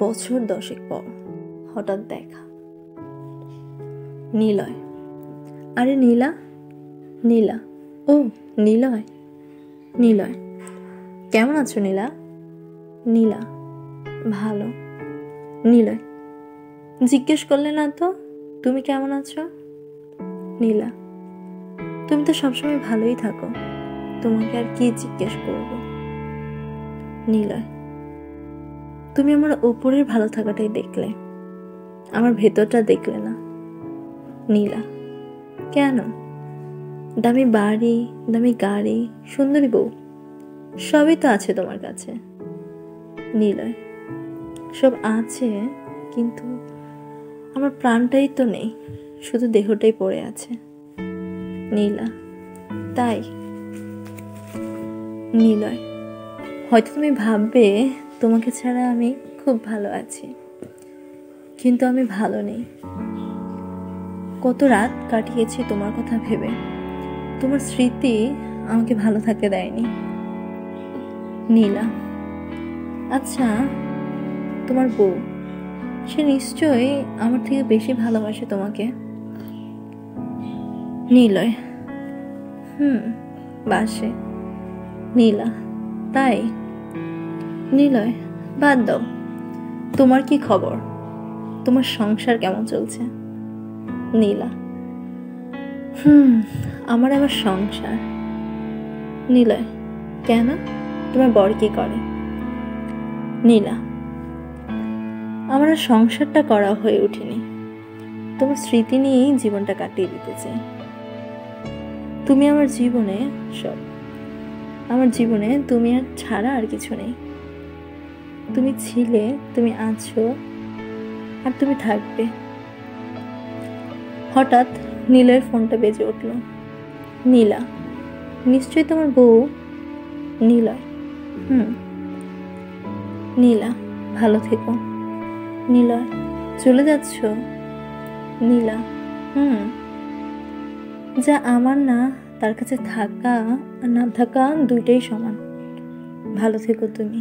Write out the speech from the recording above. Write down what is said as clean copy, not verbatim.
বছর 10 পর হঠাৎ দেখা। নিলয়। আরে নীলা, নীলা, ও নিলয়, নিলয়, কেমন আছো নীলা? নীলা, ভালো। নিলয়, জিজ্ঞেস করলে না তো তুমি কেমন আছো? নীলা, তুমি তো সবসময় ভালোই থাকো, তোমাকে আর কি জিজ্ঞেস করবো? নিলয়, তুমি আমার উপরের ভালো থাকাটাই দেখলে, আমার ভেতরটা দেখলে না। নীলা, কেন? দামি বাড়ি, দামি গাড়ি, সুন্দরী বউ, সবই তো আছে তোমার কাছে। নিলয়, সব আছে, কিন্তু আমার প্রাণটাই তো নেই, শুধু দেহটাই পড়ে আছে। নীলা, তাই? নিলয়, হয়তো তুমি ভাববে তোমাকে ছাড়া আমি খুব ভালো আছি, কিন্তু আমি ভালো নেই। কত রাত কাটিয়েছি তোমার কথা ভেবে, তোমার স্মৃতি আমাকে ভালো থাকতে দেয়নি। নীলা, আচ্ছা, তোমার বউ, সে নিশ্চয়ই আমার থেকে বেশি ভালোবাসে তোমাকে। নিলয়, বাসে। নীলা, তাই? নিলয়, বাদ দাও, তোমার কি খবর? তোমার সংসার কেমন চলছে? নীলা, আমার আবার সংসার? নিলয়, কেন? তোমার বর কি করে? নীলা, আমার আর সংসারটা করা হয়ে ওঠেনি, তোমার স্মৃতি নিয়েই জীবনটা কাটিয়ে দিতে চাই। তুমি আমার জীবনে সব, আমার জীবনে তুমি আর ছাড়া আর কিছু নেই। তুমি ছিলে, তুমি আছো, আর তুমি থাকবে। হঠাৎ নীলের ফোনটা বেজে উঠল। নীলা, নিশ্চয়ই তোমার বউ? নিলয়, নীলা, ভালো থেকো। নিলয়, চলে যাচ্ছ? নীলা, যা আমার না, তার কাছে থাকা আর না থাকা দুইটাই সমান। ভালো থেকো তুমি।